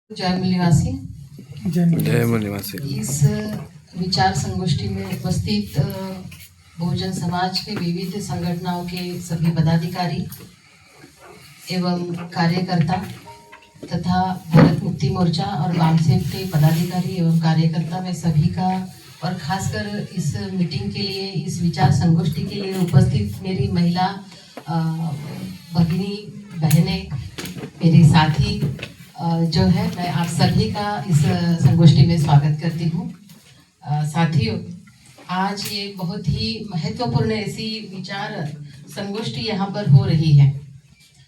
जय मूल निवासी। जय मूल निवासी। इस विचार संगोष्ठी में उपस्थित बहुजन समाज के विविध संगठनों के सभी पदाधिकारी एवं कार्यकर्ता तथा भारत मुक्ति मोर्चा और वामसेव के पदाधिकारी एवं कार्यकर्ता में सभी का और खासकर इस मीटिंग के लिए, इस विचार संगोष्ठी के लिए उपस्थित मेरी महिला भगिनी बहनें, मेरी साथी जो है, मैं आप सभी का इस संगोष्ठी में स्वागत करती हूँ। साथियों, आज ये बहुत ही महत्वपूर्ण ऐसी विचार संगोष्ठी यहाँ पर हो रही है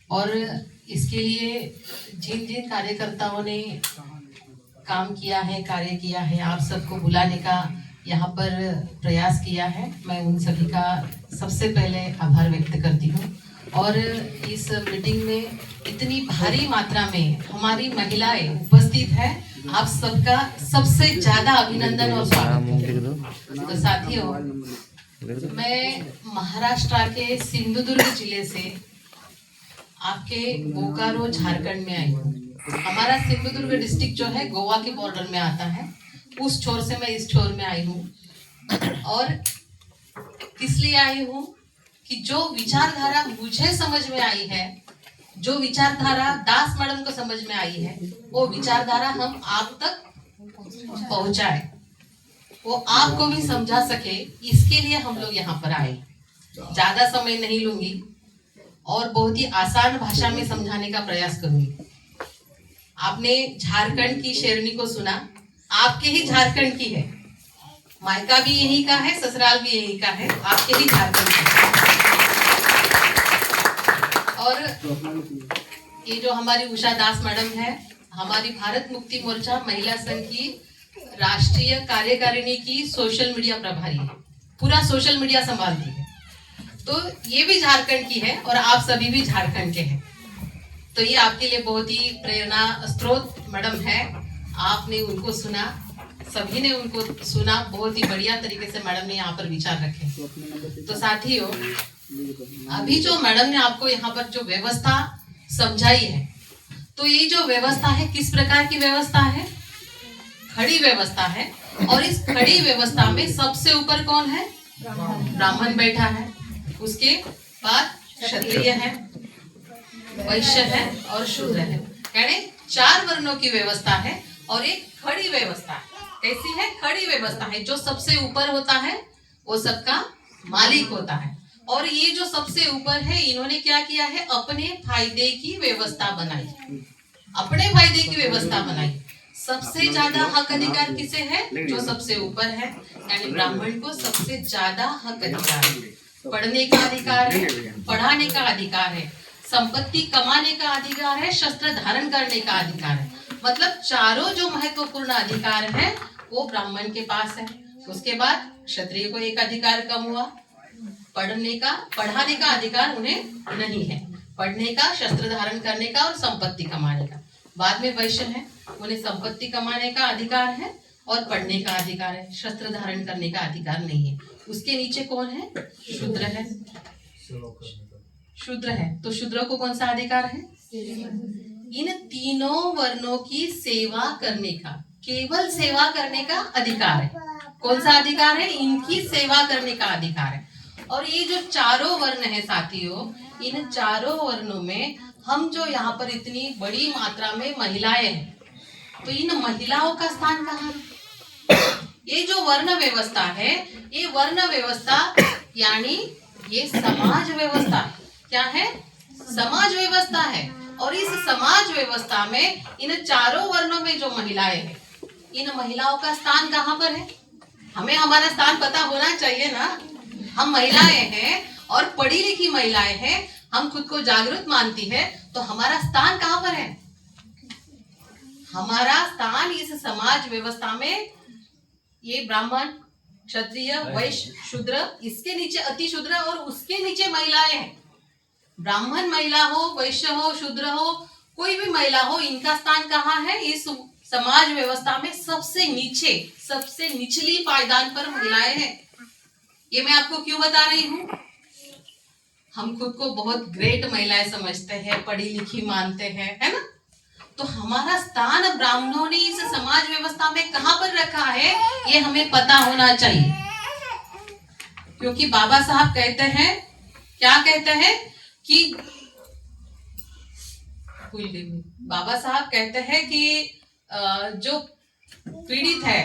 और इसके लिए जिन जिन कार्यकर्ताओं ने काम किया है, कार्य किया है, आप सबको बुलाने का यहाँ पर प्रयास किया है, मैं उन सभी का सबसे पहले आभार व्यक्त करती हूँ। और इस मीटिंग में इतनी भारी मात्रा में हमारी महिलाएं उपस्थित है, आप सबका सबसे ज्यादा अभिनंदन और स्वागत। तो साथियों, मैं महाराष्ट्र के सिंधुदुर्ग जिले से आपके बोकारो झारखंड में आई हूँ। हमारा सिंधुदुर्ग डिस्ट्रिक्ट जो है गोवा के बॉर्डर में आता है, उस छोर से मैं इस छोर में आई हूँ। और किस लिए आई हूँ कि जो विचारधारा मुझे समझ में आई है, जो विचारधारा दास मैडम को समझ में आई है, वो विचारधारा हम आप तक पहुंचाए, वो आपको भी समझा सके, इसके लिए हम लोग यहाँ पर आए। ज्यादा समय नहीं लूंगी और बहुत ही आसान भाषा में समझाने का प्रयास करूंगी। आपने झारखंड की शेरनी को सुना, आपके ही झारखंड की है, मायका भी यही का है, ससुराल भी यही का है, आपके ही झारखंड की। और ये जो हमारी उषा दास मैडम है, हमारी भारत मुक्ति मोर्चा महिला संघ की राष्ट्रीय कार्यकारिणी की सोशल मीडिया प्रभारी है, पूरा सोशल मीडिया संभालती है। तो ये भी झारखंड की है और आप सभी भी झारखंड के हैं, तो ये आपके लिए बहुत ही प्रेरणा स्रोत मैडम है। आपने उनको सुना, सभी ने उनको सुना, बहुत ही बढ़िया तरीके से मैडम ने यहाँ पर विचार रखे। तो साथियों, अभी जो मैडम ने आपको यहाँ पर जो व्यवस्था समझाई है, तो ये जो व्यवस्था है किस प्रकार की व्यवस्था है? खड़ी व्यवस्था है। और इस खड़ी व्यवस्था में सबसे ऊपर कौन है? ब्राह्मण बैठा है, उसके बाद क्षत्रिय है, वैश्य है और शूद्र है, यानी 4 वर्णों की व्यवस्था है। और एक खड़ी व्यवस्था है। कैसी है? खड़ी व्यवस्था है। जो सबसे ऊपर होता है वो सबका मालिक होता है। और ये जो सबसे ऊपर है, इन्होंने क्या किया है? अपने फायदे की व्यवस्था बनाई, अपने फायदे की व्यवस्था बनाई। सबसे ज्यादा हक अधिकार किसे है? जो सबसे ऊपर है, यानी ब्राह्मण को सबसे ज्यादा हक अधिकार है। पढ़ने का अधिकार है, पढ़ाने का अधिकार है, संपत्ति कमाने का अधिकार है, शस्त्र धारण करने का अधिकार है। मतलब चारों जो महत्वपूर्ण अधिकार है वो ब्राह्मण के पास है। उसके बाद क्षत्रिय को एक अधिकार कम हुआ, पढ़ाने का अधिकार उन्हें नहीं है, पढ़ने का, शस्त्र धारण करने का और संपत्ति कमाने का। बाद में वैश्य है, उन्हें संपत्ति कमाने का अधिकार है और पढ़ने का अधिकार है, शस्त्र धारण करने का अधिकार नहीं है। उसके नीचे कौन है? शूद्र है। शूद्र है तो शूद्र को कौन सा अधिकार है? इन तीनों वर्णों की सेवा करने का, केवल सेवा करने का अधिकार है। कौन सा अधिकार है? इनकी सेवा करने का अधिकार है। और ये जो चारों वर्ण है साथियों, इन चारों वर्णों में हम जो यहाँ पर इतनी बड़ी मात्रा में महिलाएं हैं, तो इन महिलाओं का स्थान कहाँ है? ये जो वर्ण व्यवस्था है, ये वर्ण व्यवस्था यानी ये समाज व्यवस्था, क्या है? समाज व्यवस्था है। और इस समाज व्यवस्था में इन चारों वर्णों में जो महिलाएं हैं, इन महिलाओं का स्थान कहाँ पर है? हमें हमारा स्थान पता होना चाहिए ना। हम महिलाएं हैं और पढ़ी लिखी महिलाएं हैं, हम खुद को जागरूक मानती है, तो हमारा स्थान कहाँ पर है? हमारा स्थान इस समाज व्यवस्था में ये ब्राह्मण, क्षत्रिय, वैश्य, शूद्र, इसके नीचे अति शूद्र और उसके नीचे महिलाएं हैं। ब्राह्मण महिला हो, वैश्य हो, शूद्र हो, कोई भी महिला हो, इनका स्थान कहाँ है? इस समाज व्यवस्था में सबसे नीचे, सबसे निचली पायदान पर महिलाएं हैं। ये मैं आपको क्यों बता रही हूँ? हम खुद को बहुत ग्रेट महिलाएं समझते हैं, पढ़ी लिखी मानते हैं, है ना? तो हमारा स्थान ब्राह्मणों ने इस समाज व्यवस्था में कहां पर रखा है, ये हमें पता होना चाहिए। क्योंकि बाबा साहब कहते हैं, क्या कहते हैं कि बाबा साहब कहते हैं कि जो पीड़ित है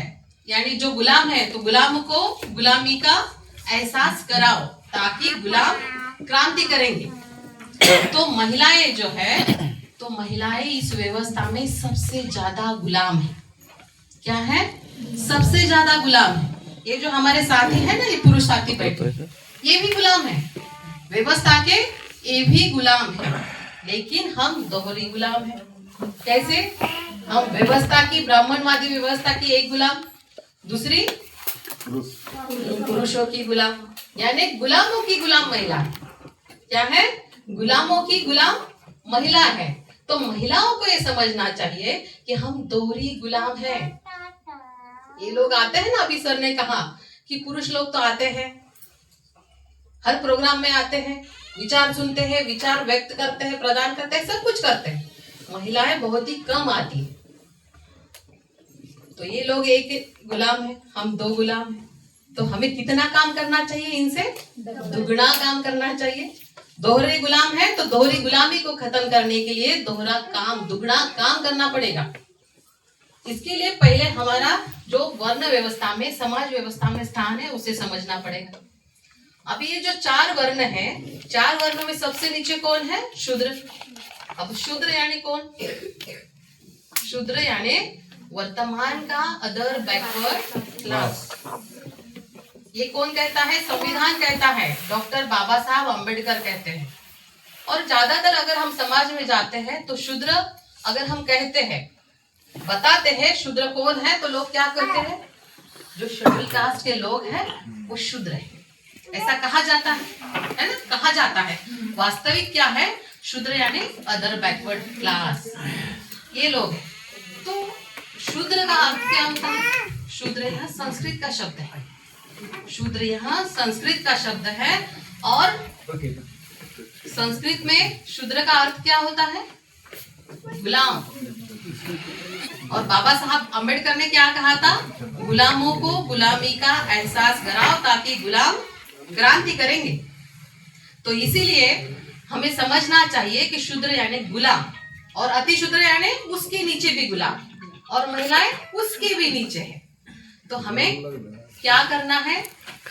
यानी जो गुलाम है, तो गुलाम को गुलामी का एहसास कराओ ताकि गुलाम क्रांति करेंगे। तो महिलाएं जो है, तो महिलाएं इस व्यवस्था में सबसे ज्यादा गुलाम है। क्या है? सबसे ज्यादा गुलाम है। ये जो हमारे साथी है ना, ये पुरुष साथी बैठे, ये भी गुलाम है व्यवस्था के, ये भी गुलाम है। लेकिन हम दोहरी गुलाम है। कैसे? हम व्यवस्था की, ब्राह्मणवादी व्यवस्था की एक गुलाम, दूसरी पुरुषों की गुलाम, यानी गुलामों की गुलाम महिला। क्या है? गुलामों की गुलाम महिला है। तो महिलाओं को ये समझना चाहिए कि हम दोहरी गुलाम हैं। ये लोग आते हैं ना, अभी सर ने कहा कि पुरुष लोग तो आते हैं, हर प्रोग्राम में आते हैं, विचार सुनते हैं, विचार व्यक्त करते हैं, प्रदान करते हैं, सब कुछ करते हैं। महिलाएं बहुत ही कम आती है। तो ये लोग एक गुलाम है, हम दो गुलाम हैं। तो हमें कितना काम करना चाहिए? इनसे दुगना काम करना चाहिए। दोहरे गुलाम है तो दोहरी गुलामी को खत्म करने के लिए दोहरा काम, दुगना काम करना पड़ेगा। इसके लिए पहले हमारा जो वर्ण व्यवस्था में, समाज व्यवस्था में स्थान है, उसे समझना पड़ेगा। अभी ये जो 4 वर्ण है, 4 वर्णों में सबसे नीचे कौन है? शूद्र। अब शूद्र यानी कौन? शूद्र यानी वर्तमान का अदर बैकवर्ड क्लास। ये कौन कहता है? संविधान कहता है, डॉक्टर बाबा साहब अम्बेडकर कहते हैं। और ज्यादातर अगर हम समाज में जाते हैं तो शूद्र अगर हम कहते हैं, बताते हैं शूद्र कौन है, तो लोग क्या करते हैं? जो शेड्यूल कास्ट के लोग हैं वो शूद्र है, ऐसा कहा जाता है ना, कहा जाता है। वास्तविक क्या है? शूद्र यानी अदर बैकवर्ड क्लास, ये लोग हैं। तो शूद्र का अर्थ क्या होता है? शूद्र यहाँ संस्कृत का शब्द है। शूद्र यहाँ संस्कृत का शब्द है। और संस्कृत में शूद्र का अर्थ क्या होता है? गुलाम। और बाबा साहब अम्बेडकर ने क्या कहा था? गुलामों को गुलामी का एहसास कराओ ताकि गुलाम क्रांति करेंगे। तो इसीलिए हमें समझना चाहिए कि शूद्र यानी गुलाम, और अति शूद्र यानी उसके नीचे भी गुलाम, और महिलाएं उसके भी नीचे है। तो हमें क्या करना है?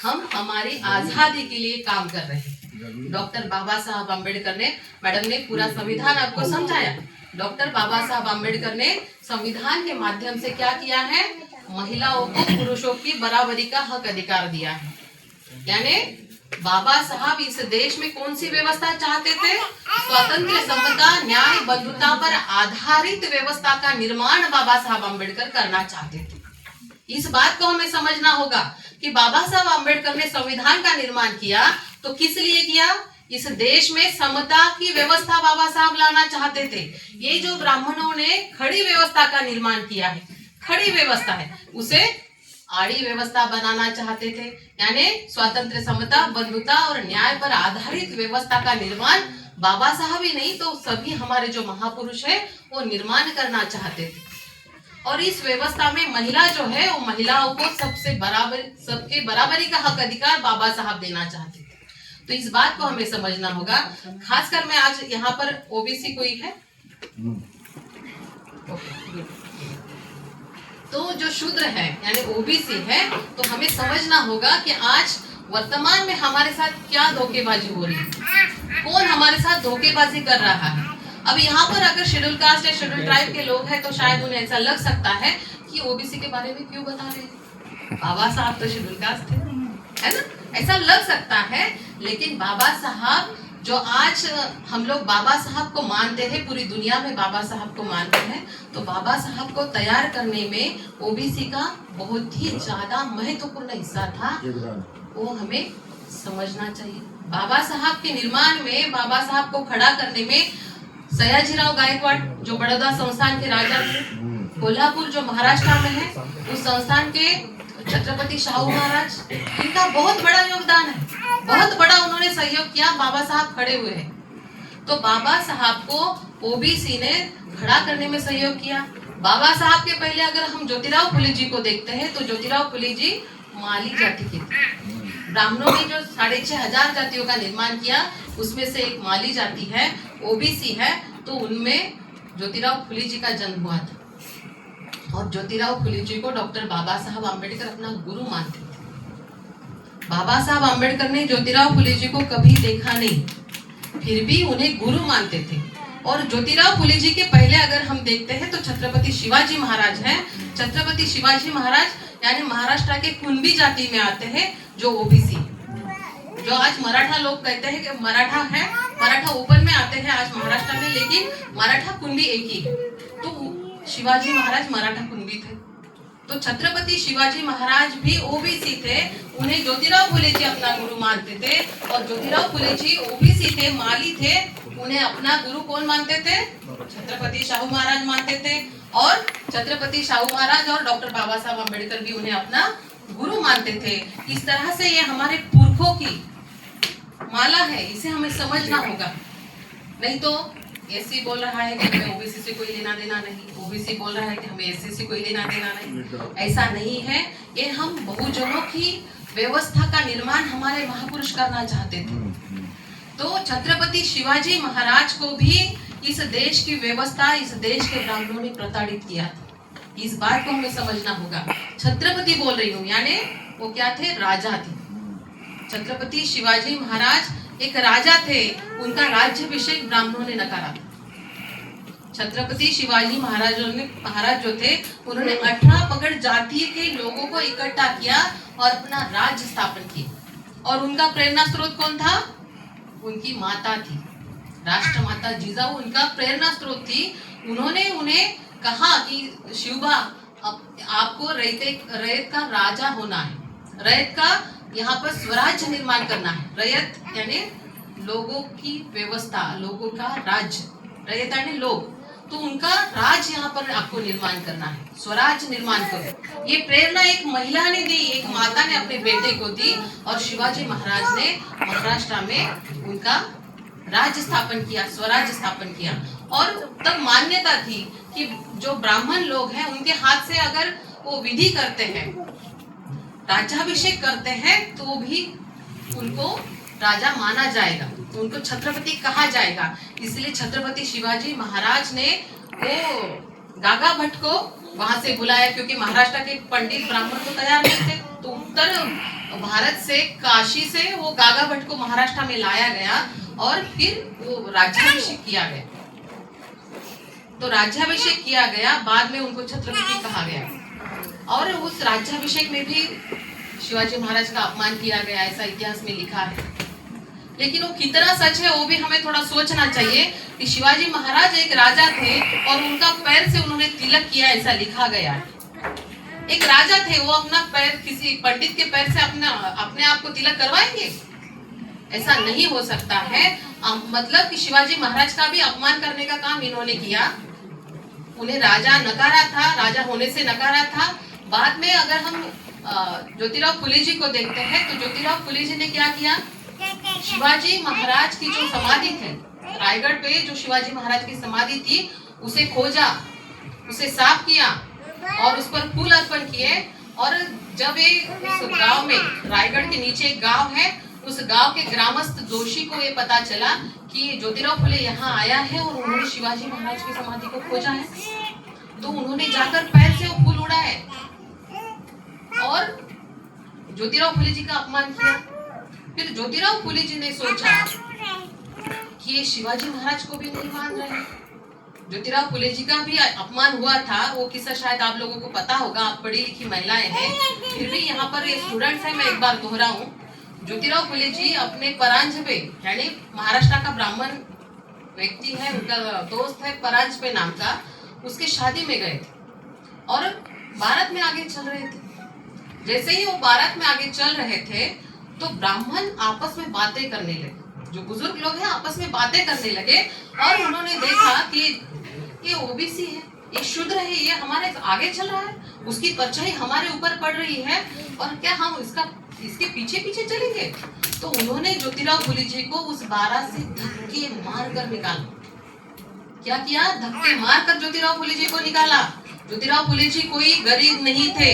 हम हमारी आजादी के लिए काम कर रहे हैं। डॉक्टर बाबा साहब अम्बेडकर ने, मैडम ने पूरा संविधान आपको समझाया। डॉक्टर बाबा साहब अम्बेडकर ने संविधान के माध्यम से क्या किया है? महिलाओं को पुरुषों की बराबरी का हक अधिकार दिया है। यानी बाबा साहब इस देश में कौन सी व्यवस्था चाहते थे? स्वतंत्र, समता, न्याय, बंधुता पर आधारित व्यवस्था का निर्माण बाबा साहब अम्बेडकर करना चाहते थे। इस बात को हमें समझना होगा कि बाबा साहब अम्बेडकर ने संविधान का निर्माण किया तो किस लिए किया? इस देश में समता की व्यवस्था बाबा साहब लाना चाहते थे। ये जो ब्राह्मणों ने खड़ी व्यवस्था का निर्माण किया है, खड़ी व्यवस्था है, उसे आड़ी व्यवस्था बनाना चाहते थे। यानी स्वतंत्र, समता, बंधुता और न्याय पर आधारित व्यवस्था का निर्माण बाबा साहब ही नहीं तो सभी हमारे जो महापुरुष है वो निर्माण करना चाहते थे। और इस व्यवस्था में महिला जो है वो महिलाओं को सबके बराबरी का हक अधिकार बाबा साहब देना चाहते थे। तो इस बात को हमें समझना होगा। खासकर मैं आज यहाँ पर ओबीसी कोई है, तो जो शूद्र है यानी ओबीसी है, तो हमें समझना होगा कि आज वर्तमान में हमारे साथ क्या धोखेबाजी हो रही है, कौन हमारे साथ धोखेबाजी कर रहा है। अब यहाँ पर अगर शेड्यूल कास्ट या शेड्यूल ट्राइब के लोग हैं तो शायद उन्हें ऐसा लग सकता है कि ओबीसी के बारे में क्यों बता रहे हैं, बाबा साहब तो शेड्यूल कास्ट थे, है ना, ऐसा लग सकता है। लेकिन बाबा साहब जो आज हम लोग बाबा साहब को मानते हैं, पूरी दुनिया में बाबा साहब को मानते हैं, तो बाबा साहब को तैयार करने में ओबीसी का बहुत ही ज्यादा महत्वपूर्ण हिस्सा था, वो हमें समझना चाहिए। बाबा साहब के निर्माण में, बाबा साहब को खड़ा करने में सयाजीराव गायकवाड़ जो बड़ौदा संस्थान के राजा थे, कोल्हापुर जो महाराष्ट्र में है, उस संस्थान के छत्रपति शाहू महाराज, इनका बहुत बड़ा योगदान है, बहुत बड़ा उन्होंने सहयोग किया। बाबा साहब खड़े हुए हैं। तो बाबा साहब को ओबीसी ने खड़ा करने में सहयोग किया। बाबा साहब के पहले अगर हम ज्योतिराव फुले जी को देखते हैं तो ज्योतिराव फुले जी माली जाति के थे। ब्राह्मणों ने जो 6,500 जातियों का निर्माण किया उसमें से एक माली जाति है, ओबीसी है, तो उनमें ज्योतिराव फुले जी का जन्म हुआ था। और ज्योतिराव फुले जी को डॉक्टर बाबा साहब आम्बेडकर अपना गुरु मानते थे। बाबा साहब आम्बेडकर ने ज्योतिराव फुले जी को कभी देखा नहीं, फिर भी उन्हें गुरु मानते थे। और ज्योतिराव फुले जी के पहले अगर हम देखते हैं तो छत्रपति शिवाजी महाराज हैं। छत्रपति शिवाजी महाराज यानी महाराष्ट्र के कुणबी जाति में आते हैं, जो ओबीसी, जो आज मराठा लोग कहते हैं कि मराठा है, मराठा ओपन में आते हैं आज महाराष्ट्र में, लेकिन मराठा कुणबी एक ही है। तो शिवाजी महाराज मराठा कुणबी थे। तो छत्रपति शिवाजी महाराज भी ओबीसी थे, उन्हें ज्योतिराव फुले जी अपना गुरु मानते थे। और ज्योतिराव फुले जी ओबीसी थे, माली थे, उन्हें अपना गुरु कौन मानते थे? छत्रपति शाहू महाराज मानते थे। और छत्रपति शाहू महाराज और डॉक्टर बाबा साहब अम्बेडकर भी उन्हें अपना गुरु मानते थे। इस तरह से ये हमारे पुरखों की माला है, इसे हमें समझना होगा। नहीं तो एससी बोल रहा है कि हमें ओबीसी से कोई लेना देना नहीं, ओबीसी बोल रहा है कि हमें एससी से कोई लेना देना नहीं। ऐसा नहीं है। ये हम बहुजनों की व्यवस्था का निर्माण हमारे महापुरुष करना चाहते थे। तो छत्रपति शिवाजी महाराज को भी इस देश की व्यवस्था, इस देश के ब्राह्मणों ने प्रताड़ित किया। इस बात को हमें समझना होगा। छत्रपति बोल रही हूँ, यानी वो क्या थे? राजा थे। छत्रपति शिवाजी महाराज एक राजा थे, उनका राज्याभिषेक ब्राह्मणों ने नकारा था। छत्रपति शिवाजी महाराज जो थे, उन्होंने 18 पगड़ जाति के लोगों को इकट्ठा किया और अपना राज्य स्थापन किया। और उनका प्रेरणा स्रोत कौन था? उनकी माता थी, राष्ट्रमाता जिजाऊ उनका प्रेरणा स्रोत थी। उन्होंने उन्हें कहा कि शिवबा, आपको रैयत का राजा होना है, रैयत का यहाँ पर स्वराज्य निर्माण करना है। रैयत यानी लोगों की व्यवस्था, लोगों का राज्य, रैयत यानी लोग, तो उनका राज यहाँ पर आपको निर्माण करना है, स्वराज निर्माण करो। ये प्रेरणा एक महिला ने दी, एक माता ने अपने बेटे को दी। और शिवाजी महाराज ने महाराष्ट्र में उनका राज्य स्थापन किया, स्वराज्य स्थापन किया। और तब मान्यता थी कि जो ब्राह्मण लोग हैं उनके हाथ से अगर वो विधि करते हैं, राज्याभिषेक करते हैं, तो भी उनको राजा माना जाएगा, तो उनको छत्रपति कहा जाएगा। इसलिए छत्रपति शिवाजी महाराज ने वो गागा भट्ट को वहां से बुलाया, क्योंकि महाराष्ट्र के पंडित ब्राह्मण तो तैयार नहीं थे। तो उत्तर भारत से, काशी से वो गागा भट्ट को महाराष्ट्र में लाया गया और फिर वो राज्याभिषेक किया गया। तो राज्याभिषेक किया गया, बाद में उनको छत्रपति कहा गया। और उस राज्याभिषेक में भी शिवाजी महाराज का अपमान किया गया, ऐसा इतिहास में लिखा है। लेकिन वो कितना सच है वो भी हमें थोड़ा सोचना चाहिए कि शिवाजी महाराज एक राजा थे और उनका पैर से उन्होंने तिलक किया, ऐसा लिखा गया है। एक राजा थे, वो अपना पैर किसी पंडित के पैर से अपने आप को तिलक करवाएंगे? ऐसा नहीं हो सकता है। मतलब कि शिवाजी महाराज का भी अपमान करने का काम इन्होंने किया। उन्हें राजा नकारा था, राजा होने से नकारा था। बाद में अगर हम ज्योतिराव फुले जी को देखते हैं तो ज्योतिराव फुले जी ने क्या किया? शिवाजी महाराज की जो समाधि थी रायगढ़ पे, जो शिवाजी महाराज की समाधि थी, उसे खोजा, उसे साफ किया और उस पर फूल अर्पण किए। और जब उस गांव में, रायगढ़ के नीचे एक गांव है, उस गांव के ग्रामस्थ जोशी को ये पता चला कि ज्योतिराव फुले यहाँ आया है और उन्होंने शिवाजी महाराज की समाधि को खोजा है, तो उन्होंने जाकर पैर से वो फूल उड़ाए और ज्योतिराव फुले जी का अपमान किया। फिर ज्योतिराव फुले जी ने सोचा कि ये शिवाजी महाराज को भी नहीं मान रहे। ज्योतिराव फुले जी का भी अपमान हुआ था, वो किस्सा शायद आप लोगों को पता होगा, आप पढ़ी लिखी महिलाएं हैं। फिर भी यहाँ पर ये स्टूडेंट्स है, मैं एक बार दोहराऊं। ज्योतिराव फुले जी अपने परांजपे, यानी महाराष्ट्र का ब्राह्मण व्यक्ति है, उनका दोस्त है परांजपे नाम का, उसके शादी में गए थे और भारत में आगे चल रहे थे। जैसे ही वो भारत में आगे चल रहे थे तो ब्राह्मण आपस में बातें करने लगे, जो बुजुर्ग लोग हैं आपस में बातें करने लगे और उन्होंने देखा कि ये ओबीसी है, ये शूद्र है, ये हमारे आगे चल रहा है, उसकी परछाई हमारे ऊपर पड़ रही है और क्या हम इसका इसके पीछे पीछे चलेंगे। तो उन्होंने ज्योतिराव फुले जी को उस बारा से धक्के मारकर निकाला। क्या किया? धक्के मारकर ज्योतिराव फुले जी को निकाला। ज्योतिराव फुले जी कोई गरीब नहीं थे।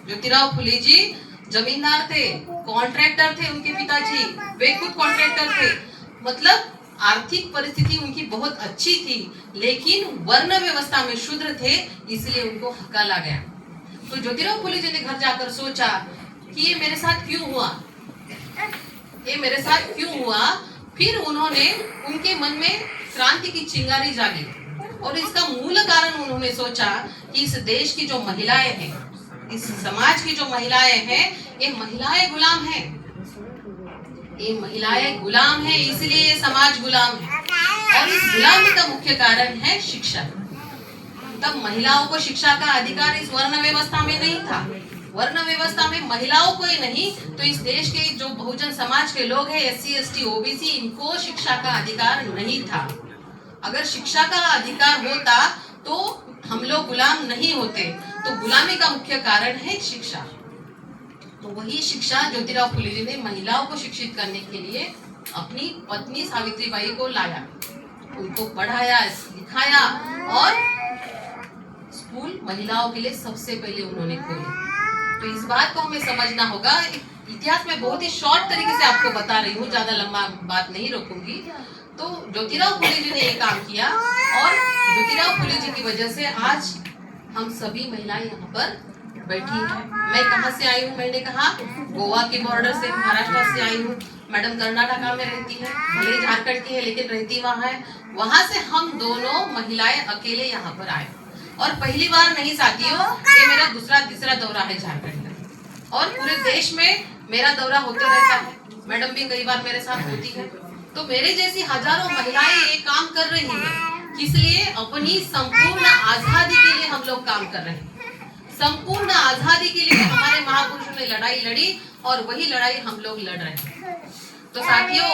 ज्योतिराव फुले जी जमींदार थे, कॉन्ट्रैक्टर थे। उनके पिताजी वे खुद कॉन्ट्रैक्टर थे। मतलब आर्थिक परिस्थिति उनकी बहुत अच्छी थी, लेकिन वर्ण व्यवस्था में शूद्र थे, इसलिए उनको हकाला गया। तो ज्योतिराव फुले जी ने घर जाकर सोचा कि ये मेरे साथ क्यों हुआ, ये मेरे साथ क्यों हुआ। फिर उन्होंने, उनके मन में क्रांति की चिंगारी जागी और इसका मूल कारण उन्होंने सोचा कि इस देश की जो महिलाएं हैं, इस समाज की जो महिलाएं हैं, ये महिलाएं गुलाम हैं, ये महिलाएं गुलाम हैं, इसलिए ये समाज गुलाम है। और इस गुलामी का मुख्य कारण है शिक्षा। तब महिलाओं को शिक्षा का अधिकार इस वर्ण व्यवस्था में नहीं था। वर्ण व्यवस्था में महिलाओं को ही नहीं, तो इस देश के जो बहुजन समाज के लोग हैं, SC ST OBC, इनको शिक्षा का अधिकार नहीं था। अगर शिक्षा का अधिकार होता तो हम लोग गुलाम नहीं होते। तो गुलामी का मुख्य कारण है शिक्षा। तो वही शिक्षा ज्योतिराव फुले जी ने महिलाओं को शिक्षित करने के लिए अपनी पत्नी सावित्रीबाई को लाया, उनको पढ़ाया, लिखाया और स्कूल महिलाओं के लिए सबसे पहले उन्होंने खोले। तो इस बात को हमें समझना होगा। इतिहास में बहुत ही शॉर्ट तरीके से आपको बता रही हूँ, ज्यादा लंबा बात नहीं रोकूंगी। तो ज्योतिराव फुले जी ने ये काम किया और ज्योतिराव फुले जी की वजह से आज हम सभी महिलाएं यहाँ पर बैठी हैं। मैं कहाँ से आई हूँ? मैंने कहा गोवा के बॉर्डर से, महाराष्ट्र से आई हूँ। मैडम कर्नाटका में रहती है, भले झारखंड की है लेकिन रहती वहाँ है। वहाँ से हम दोनों महिलाएं अकेले यहाँ पर आए और पहली बार नहीं साथियों, ये मेरा दूसरा तीसरा दौरा है झारखंड का और पूरे देश में मेरा दौरा होते रहता है। मैडम भी कई बार मेरे साथ होती है। तो मेरे जैसी हजारों महिलाएं ये काम कर रही हैं, इसलिए अपनी संपूर्ण आजादी के लिए हम लोग काम कर रहे हैं। संपूर्ण आजादी के लिए हमारे महापुरुषों ने लड़ाई लड़ी और वही लड़ाई हम लोग लड़ रहे हैं। तो साथियों,